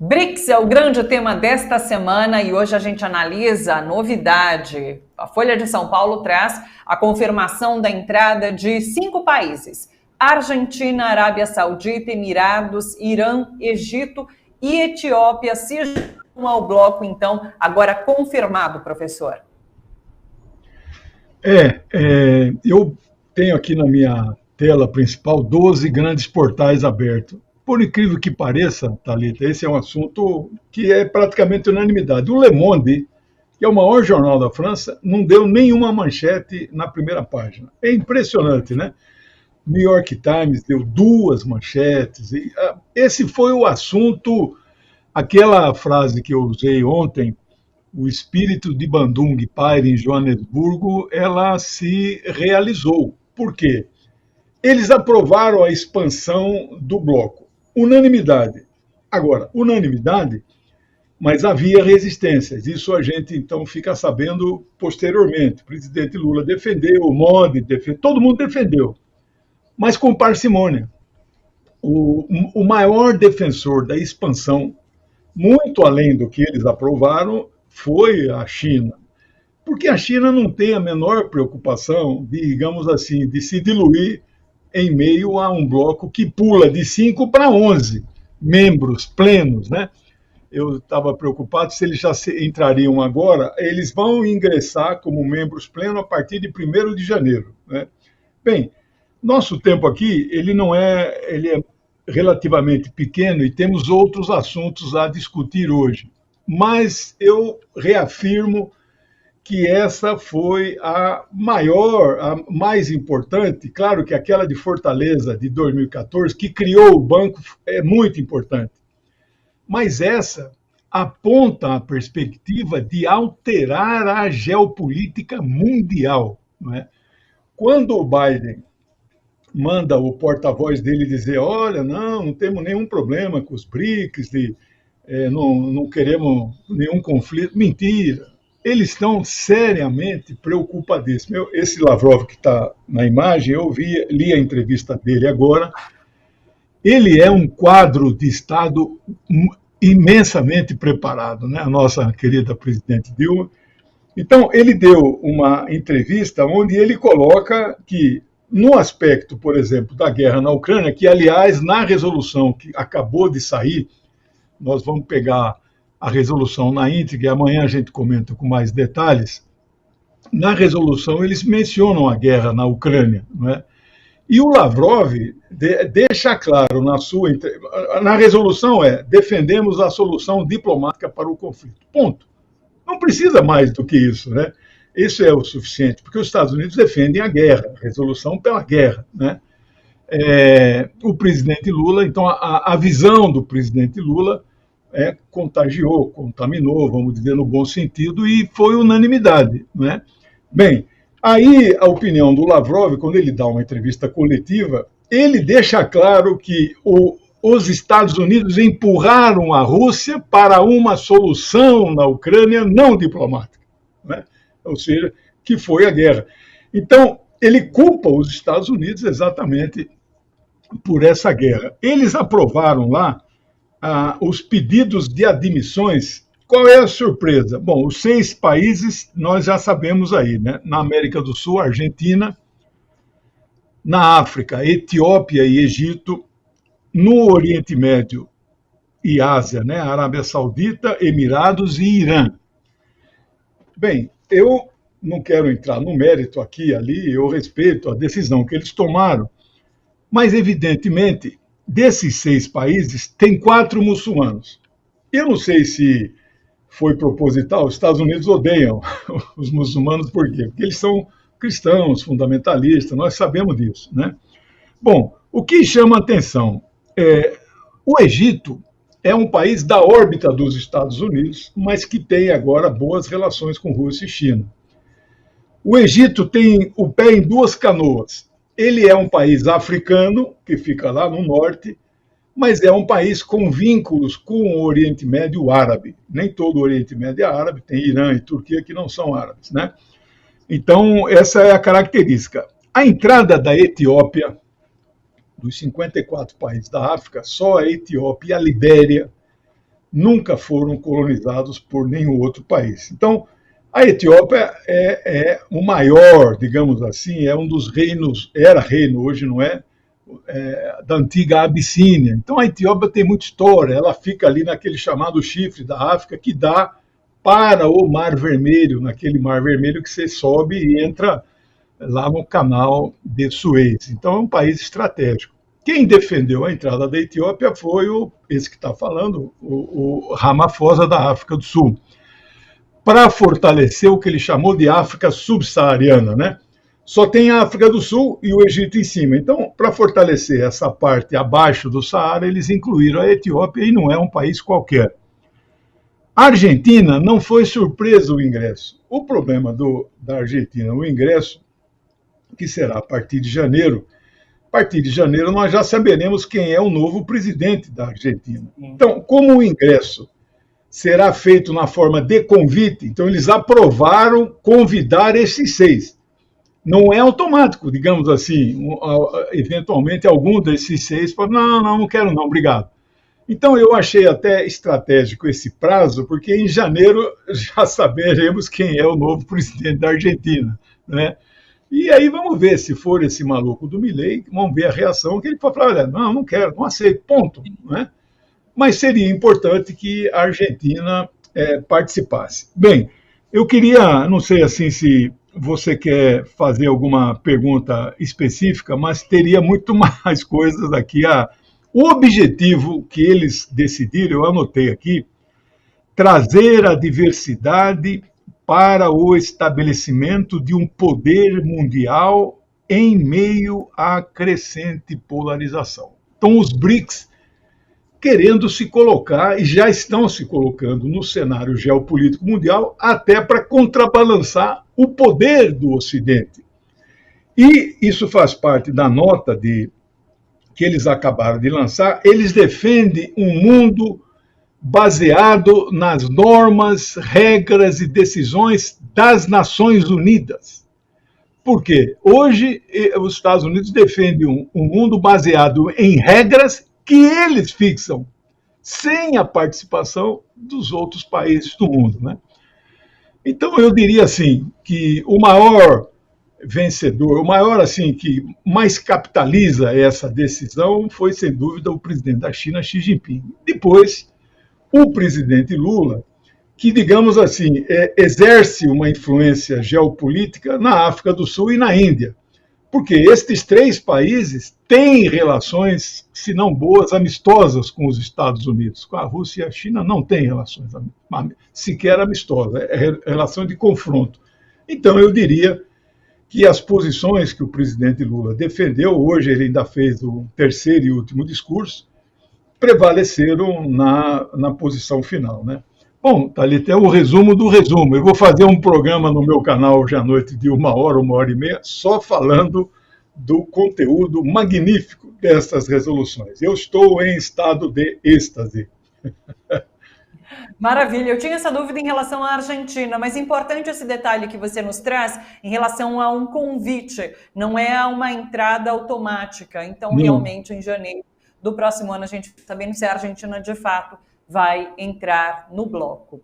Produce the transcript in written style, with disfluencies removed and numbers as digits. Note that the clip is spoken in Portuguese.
BRICS é o grande tema desta semana e hoje a gente analisa a novidade. A Folha de São Paulo traz a confirmação da entrada de 5 países: Argentina, Arábia Saudita, Emirados, Irã, Egito e Etiópia se juntam ao bloco, então, agora confirmado, professor. Eu tenho aqui na minha tela principal 12 grandes portais abertos. Por incrível que pareça, Thalita, esse é um assunto que é praticamente unanimidade. O Le Monde, que é o maior jornal da França, não deu nenhuma manchete na primeira página. É impressionante, né? New York Times deu 2 manchetes. Esse foi o assunto, aquela frase que eu usei ontem, o espírito de Bandung paira em Joanesburgo, ela se realizou. Por quê? Eles aprovaram a expansão do bloco. Unanimidade. Agora, unanimidade, mas havia resistências. Isso a gente, então, fica sabendo posteriormente. O presidente Lula defendeu, o Modi defendeu, todo mundo defendeu, mas com parcimônia. O maior defensor da expansão, muito além do que eles aprovaram, foi a China. Porque a China não tem a menor preocupação, digamos assim, de se diluir em meio a um bloco que pula de 5 para 11 membros plenos, né? Eu estava preocupado se eles já entrariam agora. Eles vão ingressar como membros plenos a partir de 1º de janeiro, né? Bem, nosso tempo aqui, ele é relativamente pequeno e temos outros assuntos a discutir hoje. Mas eu reafirmo que essa foi a maior, a mais importante. Claro que aquela de Fortaleza, de 2014, que criou o banco, é muito importante. Mas essa aponta a perspectiva de alterar a geopolítica mundial, não é? Quando o Biden manda o porta-voz dele dizer: olha, não temos nenhum problema com os BRICS, não queremos nenhum conflito. Mentira. Eles estão seriamente preocupadíssimos. Esse Lavrov que está na imagem, eu li a entrevista dele agora. Ele é um quadro de Estado imensamente preparado, né? A nossa querida presidente Dilma. Então, ele deu uma entrevista onde ele coloca que, no aspecto, por exemplo, da guerra na Ucrânia, que, aliás, na resolução que acabou de sair, nós vamos pegar a resolução na íntegra, e amanhã a gente comenta com mais detalhes. Na resolução, eles mencionam a guerra na Ucrânia, não é? E o Lavrov deixa claro na resolução defendemos a solução diplomática para o conflito. Ponto. Não precisa mais do que isso, né? Isso é o suficiente, porque os Estados Unidos defendem a guerra, a resolução pela guerra, né? O presidente Lula, então a visão do presidente Lula contagiou, contaminou, vamos dizer, no bom sentido, e foi unanimidade, né? Bem, aí a opinião do Lavrov, quando ele dá uma entrevista coletiva, ele deixa claro que os Estados Unidos empurraram a Rússia para uma solução na Ucrânia não diplomática, né? Ou seja, que foi a guerra. Então, ele culpa os Estados Unidos exatamente por essa guerra. Eles aprovaram lá os pedidos de admissões. Qual é a surpresa? Bom, os 6 países nós já sabemos aí, né? Na América do Sul, Argentina; na África, Etiópia e Egito; no Oriente Médio e Ásia, né? Arábia Saudita, Emirados e Irã. Bem, eu não quero entrar no mérito aqui e ali, eu respeito a decisão que eles tomaram, mas, evidentemente, desses 6 países, tem 4 muçulmanos. Eu não sei se foi proposital. Os Estados Unidos odeiam os muçulmanos, por quê? Porque eles são cristãos, fundamentalistas, nós sabemos disso, né? Bom, o que chama a atenção o Egito é um país da órbita dos Estados Unidos, mas que tem agora boas relações com Rússia e China. O Egito tem o pé em 2 canoas. Ele é um país africano, que fica lá no norte, mas é um país com vínculos com o Oriente Médio árabe. Nem todo o Oriente Médio é árabe, tem Irã e Turquia que não são árabes, né? Então, essa é a característica. A entrada da Etiópia, dos 54 países da África, só a Etiópia e a Libéria nunca foram colonizados por nenhum outro país. Então, a Etiópia é o maior, digamos assim, é um dos reinos, era reino, hoje não é, da antiga Abissínia. Então, a Etiópia tem muita história, ela fica ali naquele chamado chifre da África que dá para o Mar Vermelho, naquele Mar Vermelho que você sobe e entra lá no canal de Suez. Então, é um país estratégico. Quem defendeu a entrada da Etiópia foi esse que está falando, o Ramaphosa da África do Sul, para fortalecer o que ele chamou de África subsaariana, né? Só tem a África do Sul e o Egito em cima. Então, para fortalecer essa parte abaixo do Saara, eles incluíram a Etiópia e não é um país qualquer. A Argentina não foi surpresa o ingresso. O problema da Argentina, o ingresso, que será a partir de janeiro, nós já saberemos quem é o novo presidente da Argentina. Então, como o ingresso será feito na forma de convite, então eles aprovaram convidar esses 6. Não é automático, digamos assim, eventualmente algum desses 6 fala, não quero não, obrigado. Então eu achei até estratégico esse prazo, porque em janeiro já saberemos quem é o novo presidente da Argentina, né? E aí vamos ver se for esse maluco do Milei, vamos ver a reação que ele vai falar, olha, não quero, não aceito, ponto, né? Mas seria importante que a Argentina participasse. Bem, eu queria, não sei assim se você quer fazer alguma pergunta específica, mas teria muito mais coisas aqui. O objetivo que eles decidiram, eu anotei aqui, trazer a diversidade para o estabelecimento de um poder mundial em meio à crescente polarização. Então, os BRICS querendo se colocar, e já estão se colocando no cenário geopolítico mundial, até para contrabalançar o poder do Ocidente. E isso faz parte da nota que eles acabaram de lançar. Eles defendem um mundo baseado nas normas, regras e decisões das Nações Unidas. Por quê? Hoje, os Estados Unidos defendem um mundo baseado em regras que eles fixam, sem a participação dos outros países do mundo, né? Então, eu diria assim, que o maior vencedor, o maior assim que mais capitaliza essa decisão foi, sem dúvida, o presidente da China, Xi Jinping. Depois, o presidente Lula, que, digamos assim, exerce uma influência geopolítica na África do Sul e na Índia. Porque estes 3 países têm relações, se não boas, amistosas com os Estados Unidos. Com a Rússia e a China não têm relações sequer amistosas, é relação de confronto. Então, eu diria que as posições que o presidente Lula defendeu, hoje ele ainda fez o terceiro e último discurso, prevaleceram na posição final, né? Bom, Thalita, é o resumo do resumo. Eu vou fazer um programa no meu canal hoje à noite de 1 hora e meia, só falando do conteúdo magnífico dessas resoluções. Eu estou em estado de êxtase. Maravilha, eu tinha essa dúvida em relação à Argentina, mas importante esse detalhe que você nos traz em relação a um convite, não é uma entrada automática. Então, realmente, em janeiro do próximo ano, a gente está sabendo se a Argentina, de fato, vai entrar no bloco.